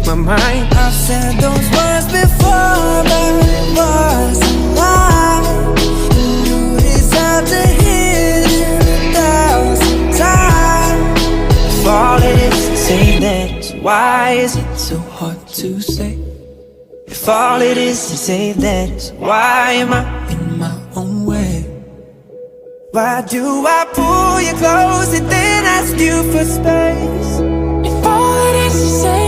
my mind. I've said those words before, but it was a lie. You deserve to hear it 1,000 times. If all it is to say that, why is it so hard to say? If all it is to say that, why am I in my own way? Why do I pull you close and then ask you for space? If all it is to say